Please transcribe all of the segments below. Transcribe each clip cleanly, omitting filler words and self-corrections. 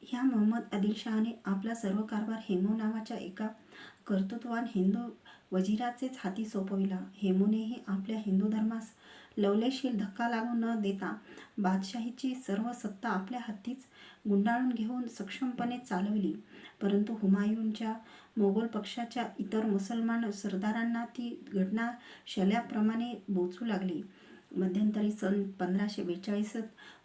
ह्या मोहम्मद आदिलशहाने आपला सर्व कारभार हेमू नावाच्या एका कर्तृत्ववान हिंदू वजिराचेच हाती सोपविला. हेमूनेही आपल्या हिंदू धर्मास लवलेशील धक्का लागू न देता बादशाहीची सर्व सत्ता आपल्या हातीच गुंडाळून घेऊन सक्षमपणे चालवली. परंतु हुमायूनच्या मोगल पक्षाच्या इतर मुसलमान सरदारांना ती घटना शल्याप्रमाणे बोचू लागली. मध्यंतरी सन 1542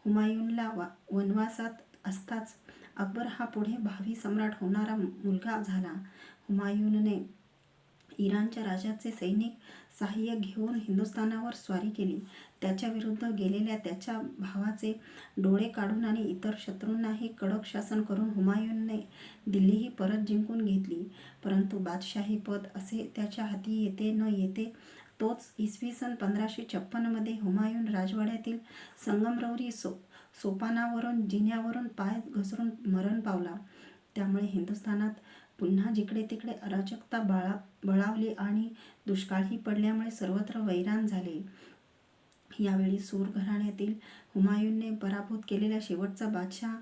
हुमायूनला वनवासात असताच अकबर हा पुढे भावी सम्राट होणारा मुलगा झाला. हुमायूनने इराणच्या राजाचे सैनिक सहाय्य घेऊन हिंदुस्थानावर स्वारी केली. त्याच्या विरुद्ध गेलेल्या त्याच्या भावाचे डोळे काढून आणि इतर शत्रूंनाही कडक शासन करून हुमायूनने दिल्लीही परत जिंकून घेतली. परंतु बादशाही पद असे त्याच्या हाती येते न येते तोच इसवी सन 1556 हुमायून राजवाड्यातील संगमरवरी सोपानावरून जिन्यावरून पाय घसरून मरण पावला. त्यामुळे हिंदुस्थानात पुन्हा जिकडे तिकडे अराजकता बळावली आणि दुष्काळही पडल्यामुळे सर्वत्र वैराण झाले. यावेळी सूर घराण्यातील हुमायूनने पराभूत केलेला शेवटचा बादशाह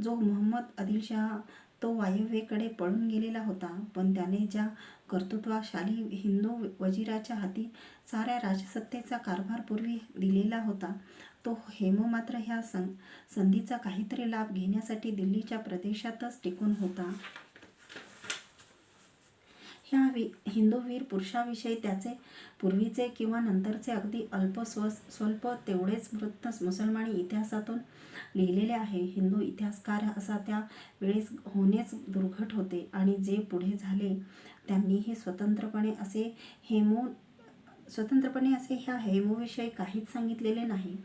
जो मोहम्मद आदिलशहा तो वायव्येकडे पळून गेलेला होता. पण त्याने ज्या कर्तृत्वशाली हिंदू वजिराच्या हाती साऱ्या राजसत्तेचा कारभार पूर्वी दिलेला होता तो हेमू मात्र ह्या संधीचा काहीतरी लाभ घेण्यासाठी दिल्लीच्या प्रदेशातच टिकून होता. ह्या हिंदू वीर पुरुषाविषयी त्याचे पूर्वीचे किंवा नंतरचे अगदी स्वल्प तेवढेच वृत्त मुसलमानी इतिहासातून लिहिलेले आहे. हिंदू इतिहासकार असा त्या वेळेस होणेच दुर्घट होते आणि जे पुढे झाले त्यांनीही स्वतंत्रपणे असे ह्या हेमूविषयी काहीच सांगितलेले नाही.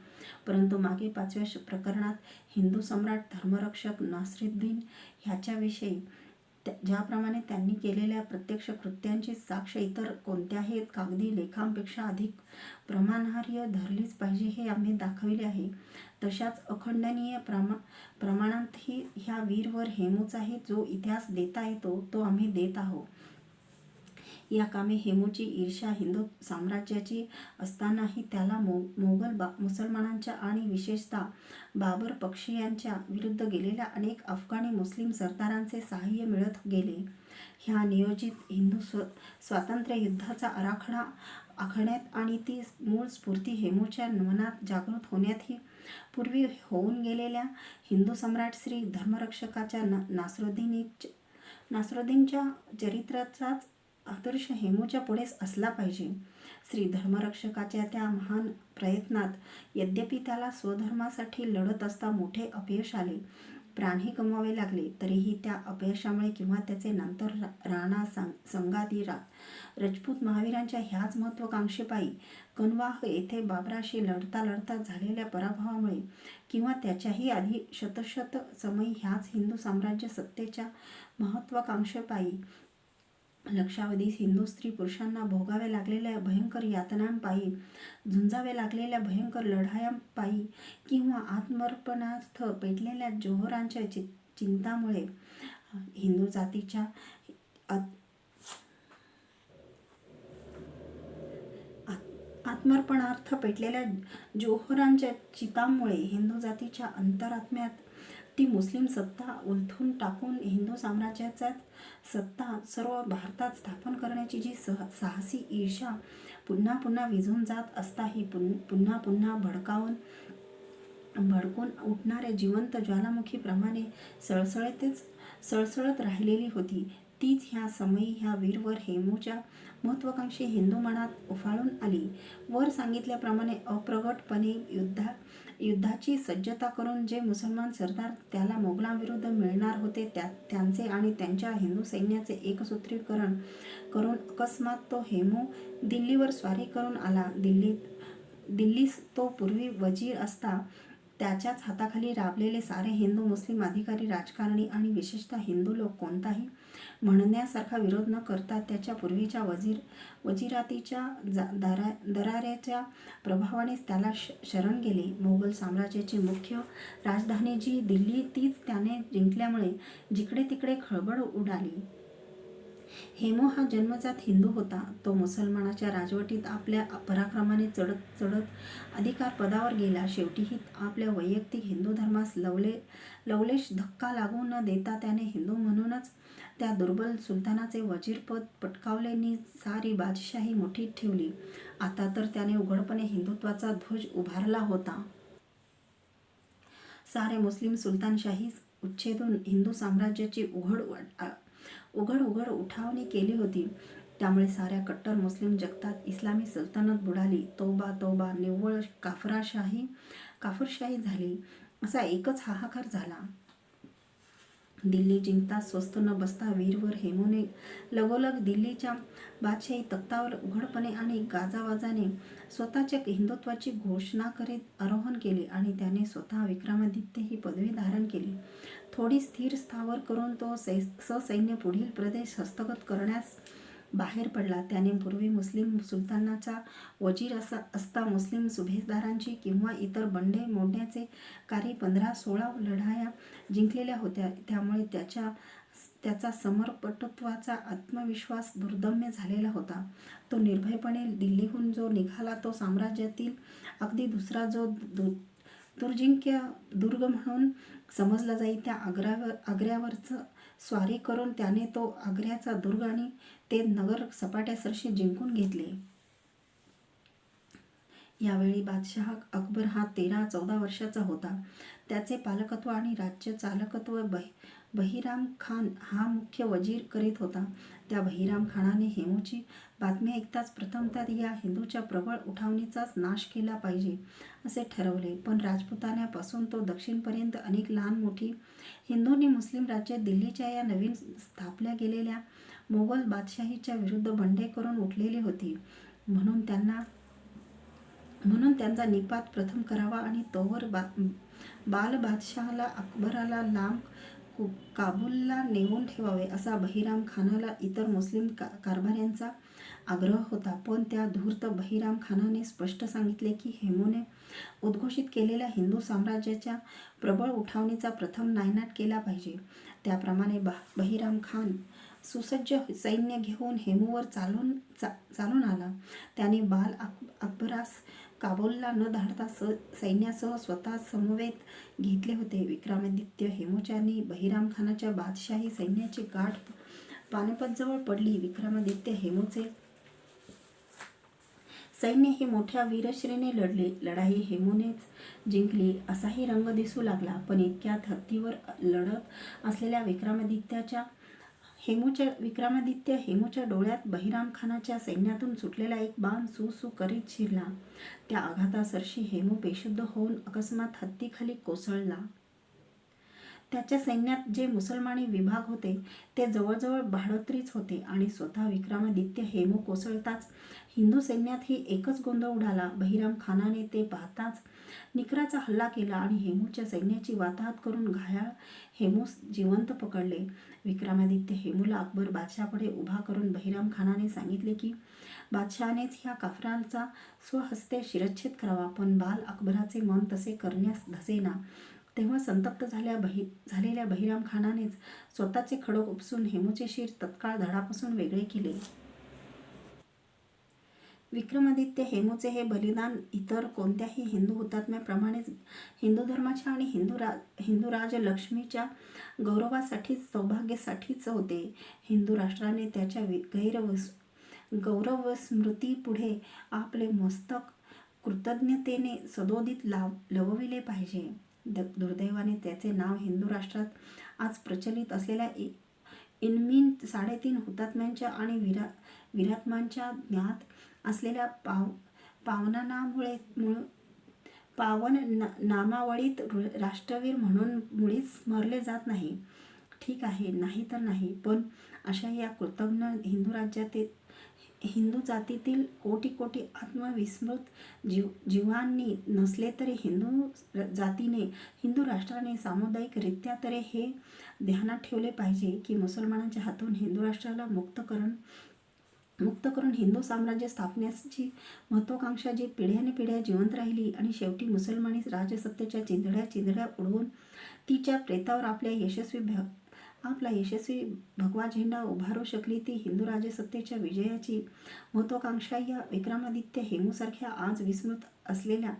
परंतु मागे 5व्या प्रकरणात हिंदू सम्राट धर्मरक्षक नासिरुद्दीन ह्याच्याविषयी ज्याप्रमाणे त्यांनी केलेल्या प्रत्यक्ष कृत्यांची साक्ष इतर कोणत्याही कागदी लेखांपेक्षा अधिक प्रमाणार्ह धरलीच पाहिजे हे आम्ही दाखविले आहे. तशाच अखंडनीय प्रमाणातही ह्या वीरवर हेमूचाही जो इतिहास देता येतो तो आम्ही देत आहोत. या कामे हेमूची ईर्ष्या हिंदू साम्राज्याची असतानाही त्याला मोगल मुसलमानांच्या आणि विशेषतः बाबर पक्षीयांच्या विरुद्ध गेलेल्या अनेक अफगाणी मुस्लिम सरदारांचे सहाय्य मिळत गेले. ह्या नियोजित हिंदू स्वातंत्र्य युद्धाचा आराखडा आखण्यात आणि ती मूळ स्फूर्ती हेमूच्या मनात जागृत होण्यातही पूर्वी होऊन गेलेल्या हिंदू सम्राट श्री धर्मरक्षकाच्या नासिरुद्दीनच्या चरित्राचाच आदर्श हेमूच्या पुढेच असला पाहिजे. श्री धर्मरक्षकाच्या त्या महान प्रयत्नात यद्यपि त्याला स्वधर्मासाठी लढत असता मोठे अपयश आले, प्राणही गमवावे लागले, तरीही त्या अपयशामुळे किंवा त्याचे नंतर राणा संगादी राजपूत महावीरांच्या ह्याच महत्त्वाकांक्षेपायी कनवाह येथे बाबराशी लढता लढता झालेल्या पराभवामुळे किंवा त्याच्याही आधी शतशत समयी ह्याच हिंदू साम्राज्य सत्तेच्या महत्त्वाकांक्षेपायी लक्षावधी हिंदू स्त्री पुरुषांना भोगाव्या लागलेल्या भयंकर यातनांपायी, झुंजाव्या लागलेल्या भयंकर लढायांपायी किंवा आत्मर्पणार्थ पेटलेल्या जोहरांच्या चिंतामुळे हिंदू जातीच्या आत्मर्पणार्थ पेटलेल्या जोहरांच्या चितामुळे हिंदू जातीच्या अंतरात्म्यात ती मुस्लिम सत्ता उलथून टाकून हिंदू साम्राज्याचाच सत्ता सर्व भारतात स्थापन करण्याची जी साहसी ईर्ष्या पुन्हा पुन्हा विझून जात असताही पुन्हा पुन्हा भडकून उठणाऱ्या जिवंत ज्वालामुखीप्रमाणे सळसळत राहिलेली होती, तीच ह्या समयी ह्या वीरवर हेमूच्या महत्त्वाकांक्षी हिंदू मनात उफाळून आली. वर सांगितल्याप्रमाणे अप्रगटपणे युद्धाची सज्जता करून जे मुसलमान सरदार त्याला मोगलांविरुद्ध मिळणार होते त्यांचे आणि त्यांच्या हिंदू सैन्याचे एकसूत्रीकरण करून अकस्मात तो हेमू दिल्लीवर स्वारी करून आला. दिल्लीस तो पूर्वी वजीर असता त्याच्याच हाताखाली राबलेले सारे हिंदू मुस्लिम अधिकारी, राजकारणी आणि विशेषतः हिंदू लोक कोणताही म्हणण्यासारखा विरोध न करता त्याच्या पूर्वीच्या वजिरातीच्या दराऱ्याच्या प्रभावानेच त्याला शरण गेले. मोगल साम्राज्याची मुख्य राजधानी जी दिल्ली तीच त्याने जिंकल्यामुळे जिकडे तिकडे खळबळ उडाली. हेमू हा जन्मजात हिंदू होता. तो मुसलमानाच्या राजवटीत आपल्या पराक्रमाने चढत चढत अधिकार पदावर गेला. शेवटीही आपल्या वैयक्तिक हिंदू धर्मास लवलेश धक्का लागू न देता त्याने हिंदू म्हणूनच त्या दुर्बल सुलतानाचे वजीरपद पटकावले नि सारी बादशाही मुठीत ठेवली. आता तर त्याने उघडपणे हिंदुत्वाचा ध्वज उभारला होता. सारे मुस्लिम सुलतानशाही उच्छेदून हिंदू साम्राज्याची उघड उठावणी केली होती. त्यामुळे साऱ्या कट्टर मुस्लिम जगतात इस्लामी सल्तनत बुडाली. तौबा तौबा, निव्वळ काफरशाही झाली असा एकच हाहाकार झाला. दिल्ली जिंकता स्वस्थ न बसता वीरवर हेमूने लगोलग दिल्लीच्या बादशाही तख्तावर उघडपणे आणि गाजावाजाने स्वतःच्या हिंदुत्वाची घोषणा करीत आरोहण केले आणि त्याने स्वतः विक्रमादित्य ही पदवी धारण केली. थोडी स्थिर स्थावर करून तो ससैन्य पुढील प्रदेश हस्तगत करण्यास बाहेर पडला. त्याने पूर्वी मुस्लिम सुलतानाचा वजीर असता मुस्लिम सुभेदारांची किंवा इतर बंडे मोडण्याचे कार्य 15-16 लढाया जिंकलेल्या होत्या. त्यामुळे त्याचा समरपटुत्वाचा आत्मविश्वास दुर्दम्य झालेला होता. तो निर्भयपणे दिल्लीहून जो निघाला तो साम्राज्यातील अगदी दुसरा जो दुर्जिंक्य दुर्ग म्हणून समजला जाई त्या आग्र्यावरच स्वारी करून त्याने तो आग्र्याचा दुर्ग आणि ते नगर सपाट्यासरशी जिंकून घेतले. यावेळी बादशाह अकबर हा 13-14 वर्षाचा होता. त्याचे पालकत्व आणि राज्य चालकत्व बहिराम खान हा मुख्य वजीर करीत होता. त्या बहिराम खानाने हेमूची बातमी ऐकताच प्रथमतः या हिंदूच्या प्रबळ उठावणीचाच नाश केला पाहिजे असे ठरवले. पण राजपुतान्यापासून तो दक्षिणपर्यंत अनेक लहान मोठी हिंदूंनी मुस्लिम राज्य दिल्लीच्या या नवीन स्थापल्या गेलेल्या मोगल बादशाहीच्या विरुद्ध बंडे करून उठलेली होती. म्हणून त्यांचा निपात प्रथम करावा आणि तोवर बाल बादशाहला अकबराला लांब काबूलला नेऊन ठेवावे असा बहिराम खानाला इतर मुस्लिम कारभाऱ्यांचा आग्रह होता. पण त्या धूर्त बहिराम खानाने स्पष्ट सांगितले की हेमूने उद्घोषित केलेल्या हिंदू साम्राज्याच्या प्रबळ उठावणीचा प्रथम नायनाट केला पाहिजे. त्याप्रमाणे बहिराम खान सुसज्ज सैन्य घेऊन हेमूवर चालून आला. त्याने बाल अकबरास काबूलला न धाडता सैन्यासह स्वतः समवेत घेतले होते. विक्रमादित्य हेमूच्या आणि बहिराम खानाच्या बादशाही सैन्याची गाठ पानिपतजवळ पडली. विक्रमादित्य हेमूचे सैन्य हे मोठ्या वीरश्रीने लढले. लढाई हेमूनेच जिंकली असाही रंग दिसू लागला. पण इतक्यात हत्तीवर लढत असलेल्या विक्रमादित्य हेमूच्या डोळ्यात बहिराम खानाच्या सैन्यातून सुटलेला एक बाण सू करीत शिरला. त्या आघातासरशी हेमू बेशुद्ध होऊन अकस्मात हत्तीखाली कोसळला. त्याच्या सैन्यात जे मुसलमानी विभाग होते ते जवळजवळ भाडोत्रीच होते आणि स्वतः विक्रमादित्य हेमू कोसळताच हिंदू सैन्यातही एकच गोंधळ उडाला. बहिराम खानाने ते पाहताच निकराचा हल्ला केला आणि हेमूच्या सैन्याची वाताहत करून घायाळ हेमूस जिवंत पकडले. विक्रमादित्य हेमूला अकबर बादशाहपुढे उभा करून बहिराम खानाने सांगितले की बादशहानेच ह्या काफरांचा स्वहस्ते शिरच्छेद करावा. पण बाल अकबराचे मन तसे करण्यास धसेना. तेव्हा संतप्त झालेल्या बहिराम खानानेच स्वतःचे खडक उपसून हेमूचे शिर तत्काळ धडापासून वेगळे केले. विक्रमादित्य हेमूचे हे बलिदान इतर कोणत्याही हिंदू हुतात्म्याप्रमाणेच हिंदू धर्माच्या आणि हिंदू राजलक्ष्मीच्या गौरवासाठीच सौभाग्यासाठीच होते. हिंदू राष्ट्राने त्याच्या गौरवस्मृतीपुढे आपले मस्तक कृतज्ञतेने सदोदित लवविले पाहिजे. दुर्दैवाने त्याचे नाव हिंदू राष्ट्रात आज प्रचलित असलेल्या इनमीन 3.5 हुतात्म्यांच्या आणि वीरात्मांच्या ज्ञात असलेल्या पावन नामावळीत राष्ट्रवीर म्हणून मुळीच स्मरले जात नाही. ठीक आहे, नाही तर नाही, पण अशा या कृतज्ञ हिंदू जातीतील कोटी आत्मविस्मृत जीवांनी नसले तरी हिंदू जातीने, हिंदू राष्ट्राने सामुदायिकरित्या तरी हे ध्यानात ठेवले पाहिजे की मुसलमानांच्या हातून हिंदू राष्ट्राला मुक्त करून हिंदू साम्राज्य स्थापण्याची महत्त्वाकांक्षा जी पिढ्यानपिढ्या जिवंत राहिली आणि शेवटी मुसलमानी राजसत्तेच्या चिंधड्या उडवून तिच्या प्रेतावर आपल्या यशस्वी आपला यशस्वी भगवा झेंडा उभारू शकली ती हिंदू राजसत्तेच्या विजयाची महत्त्वाकांक्षा या विक्रमादित्य हेमूसारख्या आज विस्मृत असलेल्या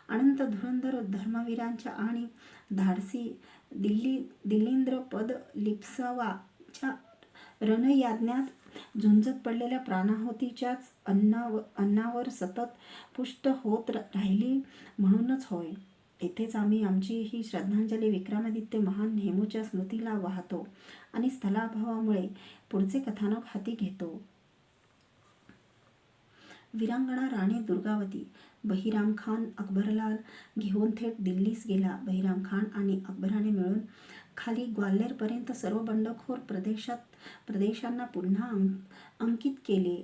अनंत धुरंधर धर्मवीरांच्या आणि धाडसी दिल्लींद्र पद लिप्सवाच्या रणयाज्ञात झुंजत पडलेल्या प्राणाहुतीच्याच अन्नावर सतत पुष्ट होत राहिली म्हणूनच होय. येथेच आम्ही आमची ही श्रद्धांजली विक्रमादित्य महान हेमूच्या स्मृतीला वाहतो आणि स्थलाभावामुळे पुढचे कथानक हाती घेतो. वीरांगना राणी दुर्गावती. बहिराम खान अकबरला घेऊन थेट दिल्लीस गेला. बहिराम खान आणि अकबराने मिळून खाली ग्वाल्हेरपर्यंत सर्व बंडखोर प्रदेशांना पुन्हा अंकित केले.